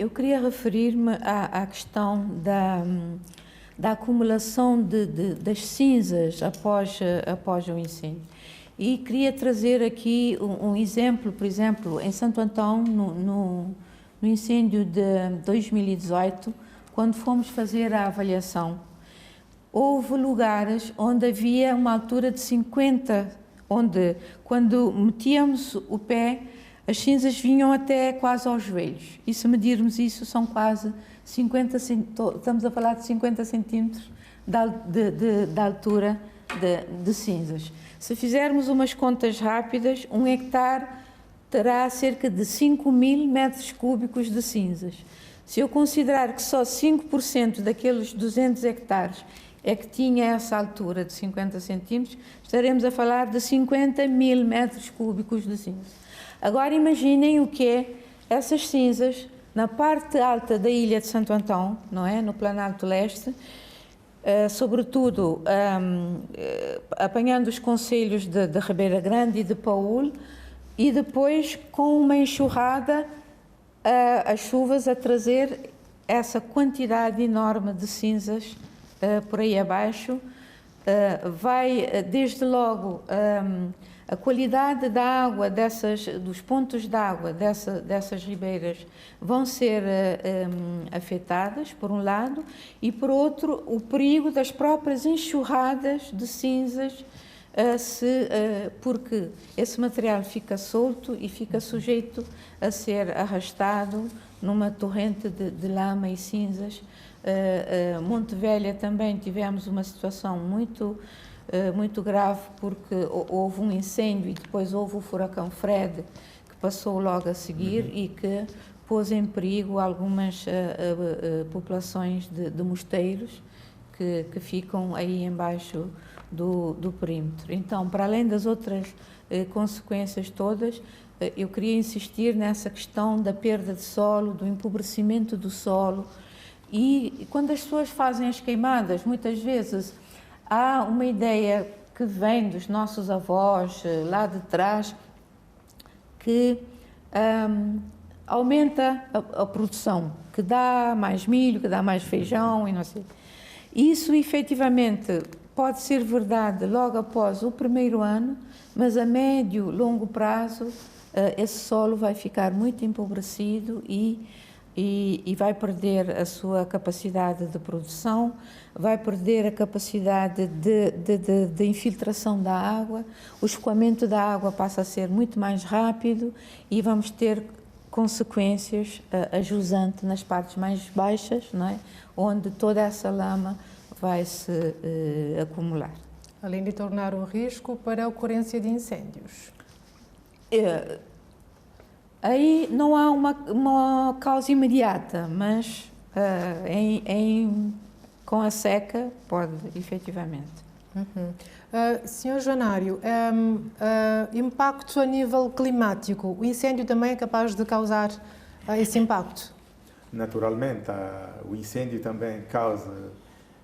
eu queria referir-me à questão da acumulação das cinzas após o incêndio. E queria trazer aqui um exemplo, por exemplo, em Santo Antão, no incêndio de 2018, quando fomos fazer a avaliação, houve lugares onde havia uma altura de 50, onde quando metíamos o pé, as cinzas vinham até quase aos joelhos. E se medirmos isso, são quase 50 centímetros, estamos a falar de 50 centímetros de altura de cinzas. Se fizermos umas contas rápidas, 1 hectare terá cerca de 5.000 metros cúbicos de cinzas. Se eu considerar que só 5% daqueles 200 hectares é que tinha essa altura de 50 centímetros, estaremos a falar de 50.000 metros cúbicos de cinzas. Agora imaginem o que é essas cinzas na parte alta da ilha de Santo Antão, não é? No Planalto Leste, sobretudo apanhando os concelhos de Ribeira Grande e de Paúl, e depois com uma enxurrada, as chuvas a trazer essa quantidade enorme de cinzas por aí abaixo. Vai desde logo a qualidade da água dos pontos de água dessas ribeiras vão ser afetadas, por um lado, e por outro, o perigo das próprias enxurradas de cinzas, porque esse material fica solto e fica sujeito a ser arrastado numa torrente de lama e cinzas. Monte Velha também tivemos uma situação muito grave, porque houve um incêndio e depois houve o furacão Fred, que passou logo a seguir e que pôs em perigo algumas populações de mosteiros que ficam aí embaixo do perímetro. Então, para além das outras consequências todas, eu queria insistir nessa questão da perda de solo, do empobrecimento do solo. E quando as pessoas fazem as queimadas, muitas vezes há uma ideia que vem dos nossos avós lá de trás, que aumenta a produção, que dá mais milho, que dá mais feijão e não sei. Isso efetivamente pode ser verdade logo após o primeiro ano, mas a médio, longo prazo esse solo vai ficar muito empobrecido e vai perder a sua capacidade de produção, vai perder a capacidade de infiltração da água, o escoamento da água passa a ser muito mais rápido e vamos ter consequências a jusante nas partes mais baixas, não é? Onde toda essa lama vai se acumular. Além de tornar um risco para a ocorrência de incêndios. Aí não há uma causa imediata, mas com a seca pode, efetivamente. Senhor Janário, impacto a nível climático, o incêndio também é capaz de causar esse impacto? Naturalmente, o incêndio também causa,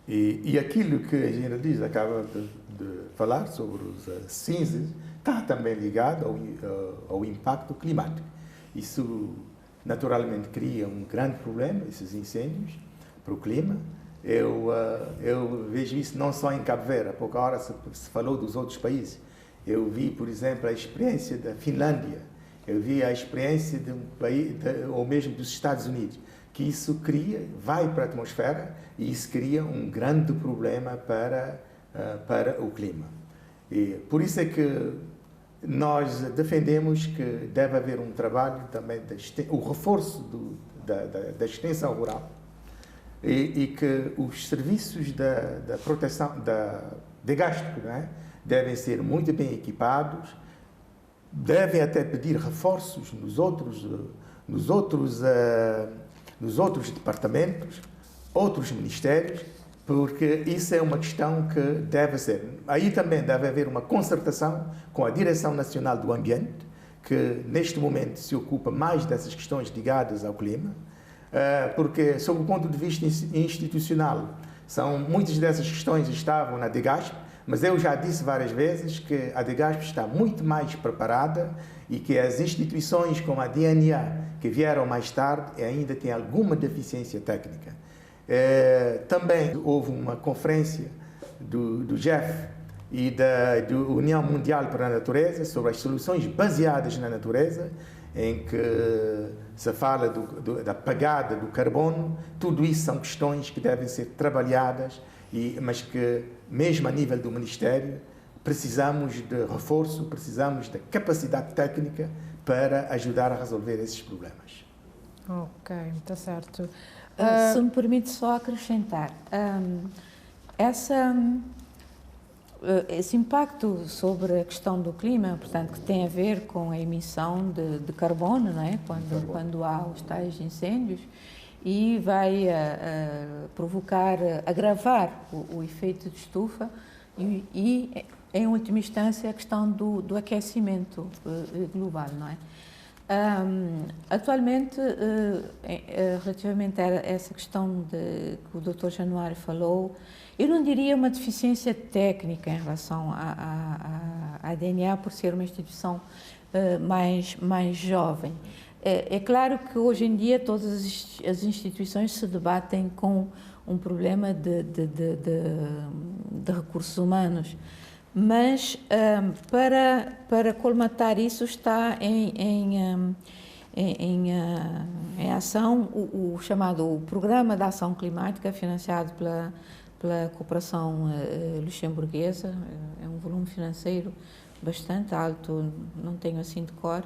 e aquilo que a generalista acaba de falar sobre as cinzas, está também ligado ao impacto climático. Isso naturalmente cria um grande problema, esses incêndios, para o clima. Eu vejo isso não só em Cabo Verde, há pouca hora se falou dos outros países. Eu vi, por exemplo, a experiência da Finlândia, eu vi a experiência de um país, ou mesmo dos Estados Unidos, que isso vai para a atmosfera e isso cria um grande problema para o clima. E por isso é que nós defendemos que deve haver um trabalho também, o reforço da extensão rural e que os serviços da proteção, de gasto, não é? Devem ser muito bem equipados, devem até pedir reforços nos outros departamentos, outros ministérios, porque isso é uma questão que deve ser. Aí também deve haver uma concertação com a Direção Nacional do Ambiente, que neste momento se ocupa mais dessas questões ligadas ao clima, porque, sob o ponto de vista institucional, muitas dessas questões estavam na DGASP, Mas eu já disse várias vezes que a DGASP está muito mais preparada e que as instituições como a DNA, que vieram mais tarde, ainda têm alguma deficiência técnica. Também houve uma conferência do Jeff e da União Mundial para a Natureza sobre as soluções baseadas na natureza, em que se fala da pegada do carbono. Tudo isso são questões que devem ser trabalhadas, mas que, mesmo a nível do Ministério, precisamos de reforço, precisamos de capacidade técnica para ajudar a resolver esses problemas. Ok, está certo. Se me permite só acrescentar, esse impacto sobre a questão do clima, portanto, que tem a ver com a emissão de carbono, não é? Quando há os tais incêndios, e vai provocar, agravar o efeito de estufa e, em última instância, a questão do aquecimento global, não é? Atualmente, relativamente a essa questão que o Dr. Januário falou, eu não diria uma deficiência técnica em relação à DNA, por ser uma instituição mais jovem. É claro que hoje em dia todas as instituições se debatem com um problema de recursos humanos, mas para colmatar isso está em ação o chamado Programa de Ação Climática, financiado pela cooperação luxemburguesa. É um volume financeiro bastante alto, não tenho assim de cor,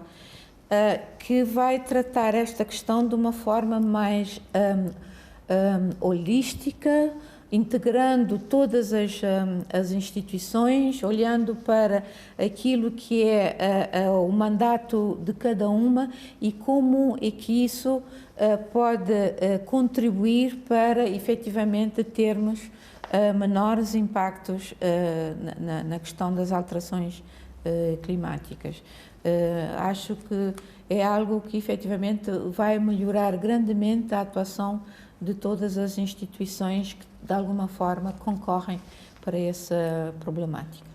que vai tratar esta questão de uma forma mais holística, integrando todas as instituições, olhando para aquilo que é o mandato de cada uma e como é que isso pode contribuir para efetivamente termos menores impactos na questão das alterações climáticas. Acho que é algo que efetivamente vai melhorar grandemente a atuação de todas as instituições que de alguma forma concorrem para essa problemática.